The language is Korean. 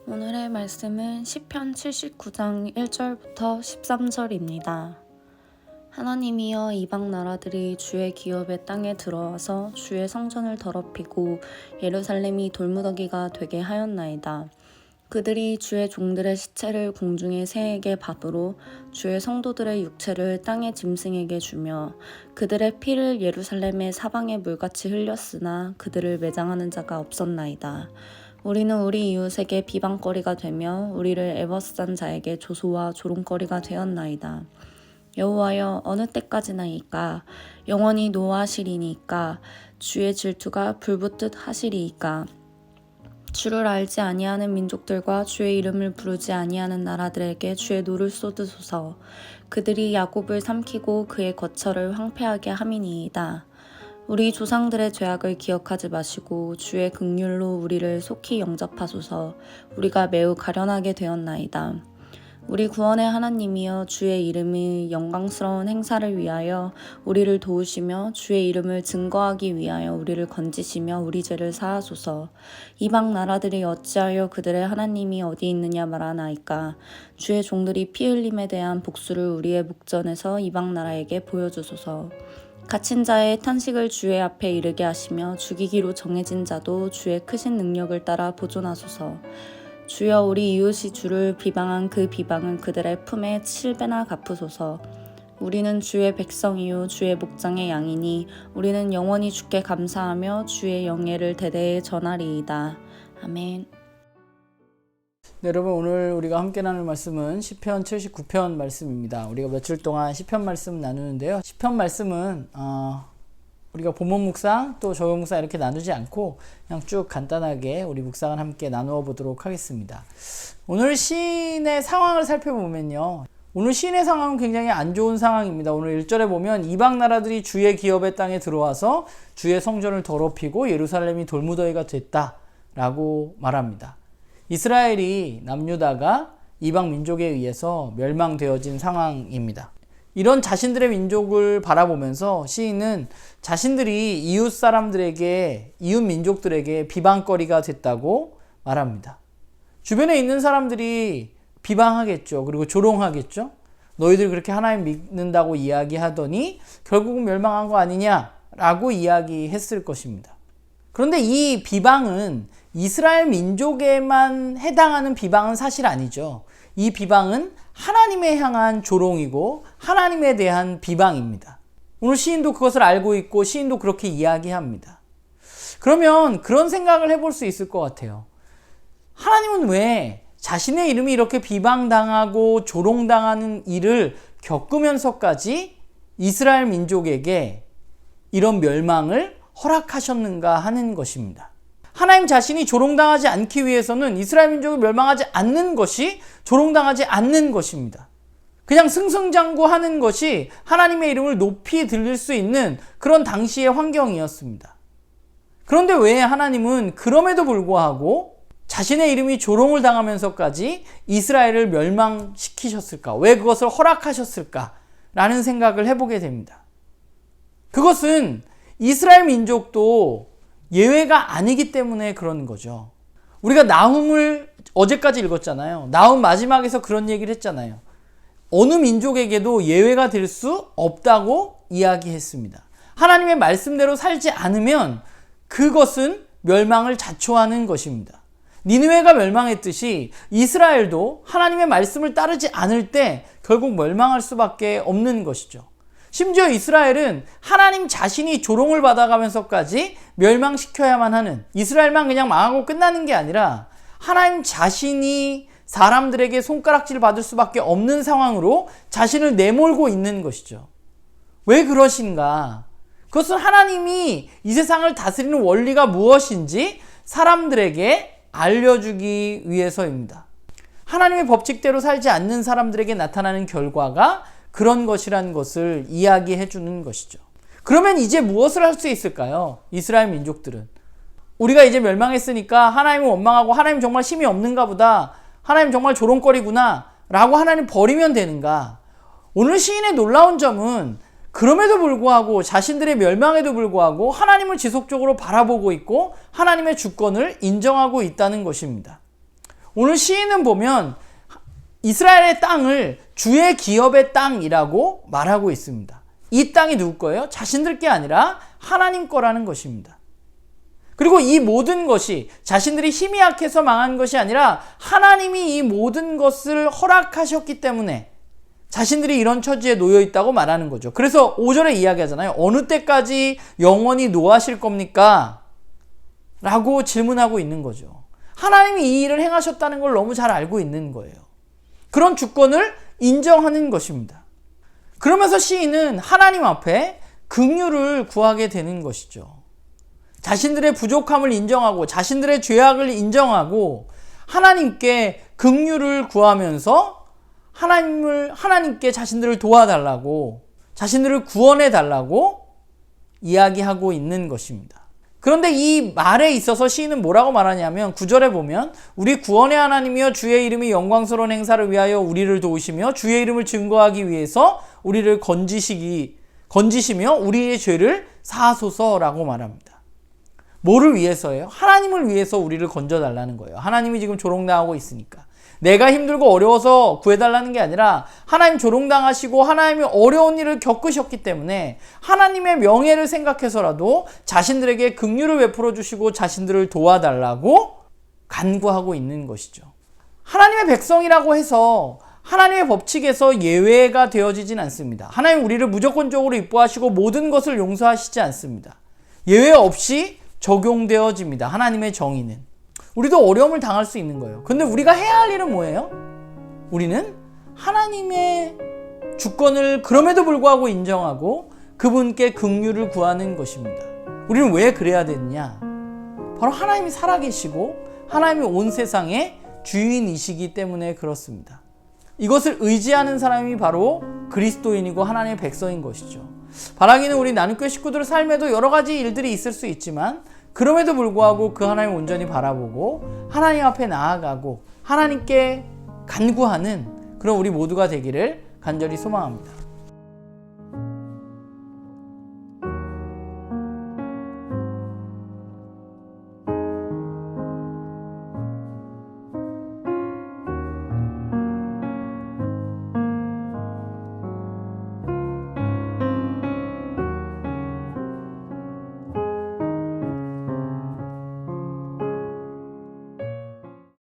오늘의 말씀은 시편 79장 1절부터 13절입니다. 하나님이여, 이방 나라들이 주의 기업의 땅에 들어와서 주의 성전을 더럽히고 예루살렘이 돌무더기가 되게 하였나이다. 그들이 주의 종들의 시체를 공중의 새에게 밥으로 주의 성도들의 육체를 땅의 짐승에게 주며 그들의 피를 예루살렘의 사방에 물같이 흘렸으나 그들을 매장하는 자가 없었나이다. 우리는 우리 이웃에게 비방거리가 되며 우리를 애워싼 자에게 조소와 조롱거리가 되었나이다. 여호와여, 어느 때까지나이까? 영원히 노하시리니까? 주의 질투가 불붙듯 하시리이까? 주를 알지 아니하는 민족들과 주의 이름을 부르지 아니하는 나라들에게 주의 노를 쏟으소서. 그들이 야곱을 삼키고 그의 거처를 황폐하게 함이니이다. 우리 조상들의 죄악을 기억하지 마시고 주의 긍휼로 우리를 속히 영접하소서. 우리가 매우 가련하게 되었나이다. 우리 구원의 하나님이여, 주의 이름의 영광스러운 행사를 위하여 우리를 도우시며 주의 이름을 증거하기 위하여 우리를 건지시며 우리 죄를 사하소서. 이방 나라들이 어찌하여 그들의 하나님이 어디 있느냐 말하나이까? 주의 종들이 피 흘림에 대한 복수를 우리의 목전에서 이방 나라에게 보여주소서. 갇힌 자의 탄식을 주의 앞에 이르게 하시며 죽이기로 정해진 자도 주의 크신 능력을 따라 보존하소서. 주여, 우리 이웃이 주를 비방한 그 비방은 그들의 품에 7배나 갚으소서. 우리는 주의 백성이요 주의 목장의 양이니 우리는 영원히 주께 감사하며 주의 영예를 대대에 전하리이다. 아멘. 네, 여러분, 오늘 우리가 함께 나눌 말씀은 시편 79편 말씀입니다. 우리가 며칠 동안 시편 말씀 나누는데요. 시편 말씀은 우리가 본문 묵상 또 적용 묵상 이렇게 나누지 않고 그냥 쭉 간단하게 우리 묵상을 함께 나누어 보도록 하겠습니다. 오늘 시인의 상황을 살펴보면요, 오늘 시인의 상황은 굉장히 안 좋은 상황입니다. 오늘 1절에 보면 이방 나라들이 주의 기업의 땅에 들어와서 주의 성전을 더럽히고 예루살렘이 돌무더기가 됐다라고 말합니다. 이스라엘이 남유다가 이방 민족에 의해서 멸망되어진 상황입니다. 이런 자신들의 민족을 바라보면서 시인은 자신들이 이웃 사람들에게, 이웃 민족들에게 비방거리가 됐다고 말합니다. 주변에 있는 사람들이 비방하겠죠. 그리고 조롱하겠죠. 너희들 그렇게 하나님 믿는다고 이야기하더니 결국은 멸망한 거 아니냐라고 이야기했을 것입니다. 그런데 이 비방은 이스라엘 민족에만 해당하는 비방은 사실 아니죠. 이 비방은 하나님에 향한 조롱이고 하나님에 대한 비방입니다. 오늘 시인도 그것을 알고 있고 시인도 그렇게 이야기합니다. 그러면 그런 생각을 해볼 수 있을 것 같아요. 하나님은 왜 자신의 이름이 이렇게 비방당하고 조롱당하는 일을 겪으면서까지 이스라엘 민족에게 이런 멸망을 허락하셨는가 하는 것입니다. 하나님 자신이 조롱당하지 않기 위해서는 이스라엘 민족이 멸망하지 않는 것이, 조롱당하지 않는 것입니다. 그냥 승승장구하는 것이 하나님의 이름을 높이 들릴 수 있는 그런 당시의 환경이었습니다. 그런데 왜 하나님은 그럼에도 불구하고 자신의 이름이 조롱을 당하면서까지 이스라엘을 멸망시키셨을까? 왜 그것을 허락하셨을까? 라는 생각을 해보게 됩니다. 그것은 이스라엘 민족도 예외가 아니기 때문에 그런 거죠. 우리가 나훔을 어제까지 읽었잖아요. 나훔 마지막에서 그런 얘기를 했잖아요. 어느 민족에게도 예외가 될 수 없다고 이야기했습니다. 하나님의 말씀대로 살지 않으면 그것은 멸망을 자초하는 것입니다. 니느웨가 멸망했듯이 이스라엘도 하나님의 말씀을 따르지 않을 때 결국 멸망할 수밖에 없는 것이죠. 심지어 이스라엘은 하나님 자신이 조롱을 받아가면서까지 멸망시켜야만 하는, 이스라엘만 그냥 망하고 끝나는 게 아니라 하나님 자신이 사람들에게 손가락질 받을 수밖에 없는 상황으로 자신을 내몰고 있는 것이죠. 왜 그러신가? 그것은 하나님이 이 세상을 다스리는 원리가 무엇인지 사람들에게 알려주기 위해서입니다. 하나님의 법칙대로 살지 않는 사람들에게 나타나는 결과가 그런 것이라는 것을 이야기해 주는 것이죠. 그러면 이제 무엇을 할 수 있을까요? 이스라엘 민족들은. 우리가 이제 멸망했으니까 하나님을 원망하고 하나님 정말 힘이 없는가 보다, 하나님 정말 조롱거리구나 라고 하나님 버리면 되는가? 오늘 시인의 놀라운 점은 그럼에도 불구하고, 자신들의 멸망에도 불구하고 하나님을 지속적으로 바라보고 있고 하나님의 주권을 인정하고 있다는 것입니다. 오늘 시인은 보면 이스라엘의 땅을 주의 기업의 땅이라고 말하고 있습니다. 이 땅이 누구 거예요? 자신들 게 아니라 하나님 거라는 것입니다. 그리고 이 모든 것이 자신들이 힘이 약해서 망한 것이 아니라 하나님이 이 모든 것을 허락하셨기 때문에 자신들이 이런 처지에 놓여 있다고 말하는 거죠. 그래서 5절에 이야기하잖아요. 어느 때까지 영원히 노하실 겁니까? 라고 질문하고 있는 거죠. 하나님이 이 일을 행하셨다는 걸 너무 잘 알고 있는 거예요. 그런 주권을 인정하는 것입니다. 그러면서 시인은 하나님 앞에 긍휼을 구하게 되는 것이죠. 자신들의 부족함을 인정하고 자신들의 죄악을 인정하고 하나님께 긍휼을 구하면서 하나님께 자신들을 도와달라고, 자신들을 구원해 달라고 이야기하고 있는 것입니다. 그런데 이 말에 있어서 시인은 뭐라고 말하냐면 9절에 보면 우리 구원의 하나님이여 주의 이름이 영광스러운 행사를 위하여 우리를 도우시며 주의 이름을 증거하기 위해서 우리를 건지시며 우리의 죄를 사하소서라고 말합니다. 뭐를 위해서예요? 하나님을 위해서 우리를 건져달라는 거예요. 하나님이 지금 조롱당하고 있으니까. 내가 힘들고 어려워서 구해달라는 게 아니라 하나님 조롱당하시고 하나님이 어려운 일을 겪으셨기 때문에 하나님의 명예를 생각해서라도 자신들에게 긍휼을 베풀어 주시고 자신들을 도와달라고 간구하고 있는 것이죠. 하나님의 백성이라고 해서 하나님의 법칙에서 예외가 되어지진 않습니다. 하나님 우리를 무조건적으로 이뻐하시고 모든 것을 용서하시지 않습니다. 예외 없이 적용되어집니다. 하나님의 정의는. 우리도 어려움을 당할 수 있는 거예요. 근데 우리가 해야 할 일은 뭐예요? 우리는 하나님의 주권을 그럼에도 불구하고 인정하고 그분께 긍휼을 구하는 것입니다. 우리는 왜 그래야 되느냐? 바로 하나님이 살아계시고 하나님이 온 세상의 주인이시기 때문에 그렇습니다. 이것을 의지하는 사람이 바로 그리스도인이고 하나님의 백성인 것이죠. 바라기는 우리 나눔교회 식구들의 삶에도 여러 가지 일들이 있을 수 있지만 그럼에도 불구하고 그 하나님을 온전히 바라보고 하나님 앞에 나아가고 하나님께 간구하는 그런 우리 모두가 되기를 간절히 소망합니다.